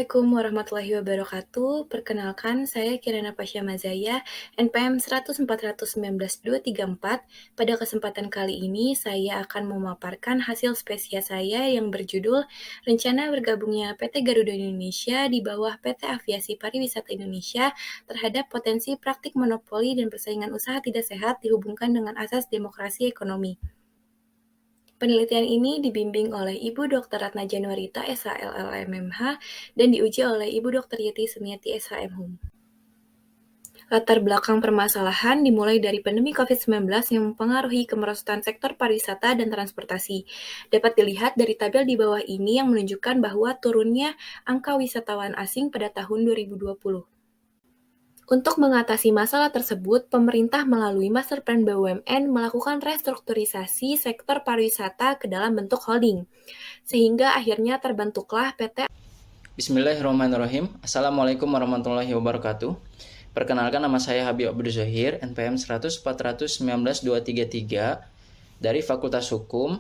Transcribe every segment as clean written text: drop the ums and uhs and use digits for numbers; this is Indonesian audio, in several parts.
Assalamualaikum warahmatullahi wabarakatuh. Perkenalkan, saya Kirana Pasha Mazaya, NPM 104-119-234. Pada kesempatan kali ini, saya akan memaparkan hasil spesies saya yang berjudul Rencana Bergabungnya PT Garuda Indonesia di bawah PT Aviasi Pariwisata Indonesia terhadap potensi praktik monopoli dan persaingan usaha tidak sehat dihubungkan dengan asas demokrasi ekonomi. Penelitian ini dibimbing oleh Ibu Dr. Ratna Januarita, SH LLMMH, dan diuji oleh Ibu Dr. Yeti Semiati, SH MHum. Latar belakang permasalahan dimulai dari pandemi COVID-19 yang mempengaruhi kemerosotan sektor pariwisata dan transportasi. Dapat dilihat dari tabel di bawah ini yang menunjukkan bahwa turunnya angka wisatawan asing pada tahun 2020. Untuk mengatasi masalah tersebut, pemerintah melalui Master Plan BUMN melakukan restrukturisasi sektor pariwisata ke dalam bentuk holding, sehingga akhirnya terbentuklah PT. Bismillahirrahmanirrahim. Assalamualaikum warahmatullahi wabarakatuh. Perkenalkan, nama saya Habib Abdul Zahir, NPM 100-419-233 dari Fakultas Hukum.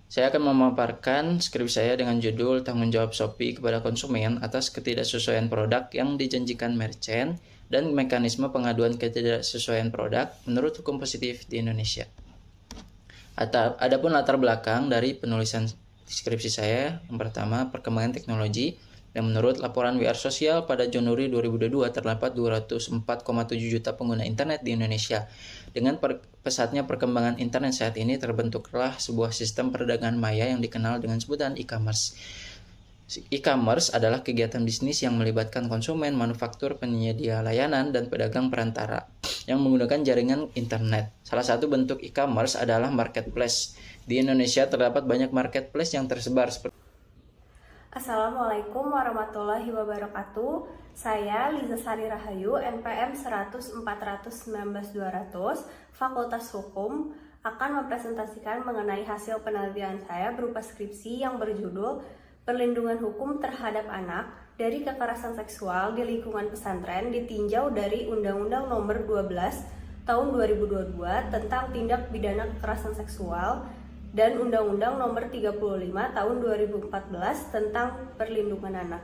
Saya akan memaparkan skripsi saya dengan judul Tanggung Jawab Shopee kepada Konsumen atas ketidaksesuaian produk yang dijanjikan merchant dan mekanisme pengaduan ketidaksesuaian produk menurut hukum positif di Indonesia. Adapun latar belakang dari penulisan skripsi saya, yang pertama, perkembangan teknologi. Dan menurut laporan WR Sosial pada Januari 2022 terdapat 204,7 juta pengguna internet di Indonesia. Dengan pesatnya perkembangan internet saat ini terbentuklah sebuah sistem perdagangan maya yang dikenal dengan sebutan e-commerce. E-commerce adalah kegiatan bisnis yang melibatkan konsumen, manufaktur, penyedia layanan, dan pedagang perantara yang menggunakan jaringan internet. Salah satu bentuk e-commerce adalah marketplace. Di Indonesia terdapat banyak marketplace yang tersebar seperti. Assalamualaikum warahmatullahi wabarakatuh. Saya Liza Sari Rahayu, NPM 100-419-200, Fakultas Hukum, akan mempresentasikan mengenai hasil penelitian saya berupa skripsi yang berjudul Perlindungan Hukum Terhadap Anak dari Kekerasan Seksual di Lingkungan Pesantren ditinjau dari Undang-Undang Nomor 12 Tahun 2022 tentang Tindak Pidana Kekerasan Seksual dan Undang-Undang Nomor 35 Tahun 2014 tentang Perlindungan Anak.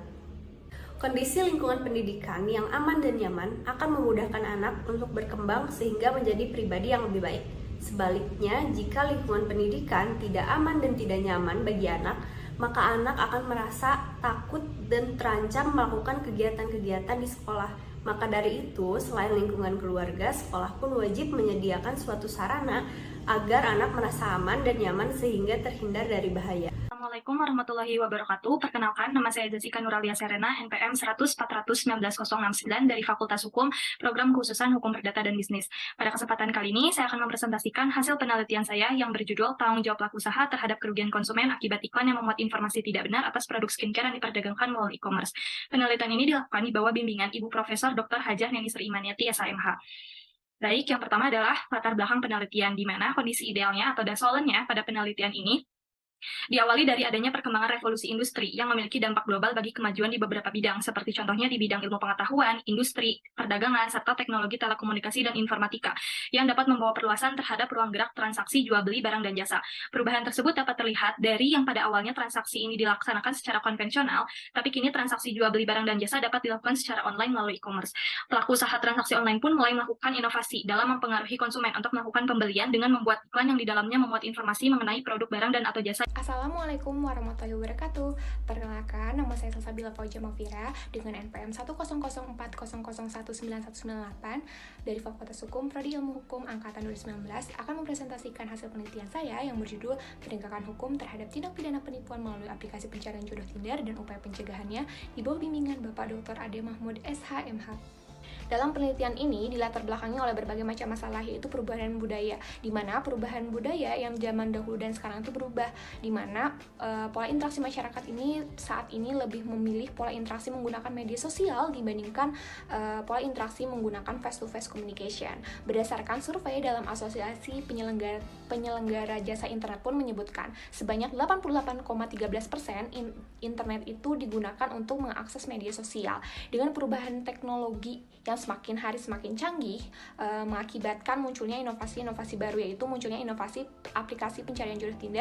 Kondisi lingkungan pendidikan yang aman dan nyaman akan memudahkan anak untuk berkembang sehingga menjadi pribadi yang lebih baik. Sebaliknya, jika lingkungan pendidikan tidak aman dan tidak nyaman bagi anak, maka anak akan merasa takut dan terancam melakukan kegiatan-kegiatan di sekolah. Maka dari itu, selain lingkungan keluarga, sekolah pun wajib menyediakan suatu sarana agar anak merasa aman dan nyaman sehingga terhindar dari bahaya. Assalamualaikum warahmatullahi wabarakatuh. Perkenalkan, nama saya Jessica Nuralia Serena, NPM 100-419-069 dari Fakultas Hukum, Program Khususan Hukum Perdata dan Bisnis. Pada kesempatan kali ini, saya akan mempresentasikan hasil penelitian saya yang berjudul Tanggung Jawab Pelaku Usaha Terhadap Kerugian Konsumen Akibat Iklan yang Memuat Informasi Tidak Benar Atas Produk Skincare yang Diperdagangkan Melalui E-commerce. Penelitian ini dilakukan di bawah bimbingan Ibu Profesor Dr. Hajah Neni Sri Imaniati, SHMH. Baik, yang pertama adalah latar belakang penelitian, di mana kondisi idealnya atau dasolennya pada penelitian ini diawali dari adanya perkembangan revolusi industri yang memiliki dampak global bagi kemajuan di beberapa bidang, seperti contohnya di bidang ilmu pengetahuan, industri, perdagangan, serta teknologi telekomunikasi dan informatika, yang dapat membawa perluasan terhadap ruang gerak transaksi jual beli barang dan jasa. Perubahan tersebut dapat terlihat dari yang pada awalnya transaksi ini dilaksanakan secara konvensional, tapi kini transaksi jual beli barang dan jasa dapat dilakukan secara online melalui e-commerce. Pelaku usaha transaksi online pun mulai melakukan inovasi dalam mempengaruhi konsumen untuk melakukan pembelian dengan membuat iklan yang di dalamnya memuat informasi mengenai produk barang dan atau jasa. Assalamualaikum warahmatullahi wabarakatuh. Perkenalkan, nama saya Salsabila Fauja Mafira dengan NPM 1004041919198 dari Fakultas Hukum, Prodi Ilmu Hukum Angkatan 2019 akan mempresentasikan hasil penelitian saya yang berjudul Penegakan Hukum Terhadap Tindak Pidana Penipuan Melalui Aplikasi Pencarian Jodoh Tinder dan Upaya Pencegahannya di bawah bimbingan Bapak Dr. Ade Mahmud, SHMH. Dalam penelitian ini dilatar belakangi oleh berbagai macam masalah, yaitu perubahan budaya, di mana perubahan budaya yang zaman dahulu dan sekarang itu berubah, di mana pola interaksi masyarakat ini saat ini lebih memilih pola interaksi menggunakan media sosial dibandingkan pola interaksi menggunakan face-to-face communication. Berdasarkan survei dalam Asosiasi Penyelenggara Jasa Internet pun menyebutkan sebanyak 88,13% internet itu digunakan untuk mengakses media sosial. Dengan perubahan teknologi yang semakin hari semakin canggih, mengakibatkan munculnya inovasi-inovasi baru, yaitu munculnya inovasi aplikasi pencarian jodoh Tinder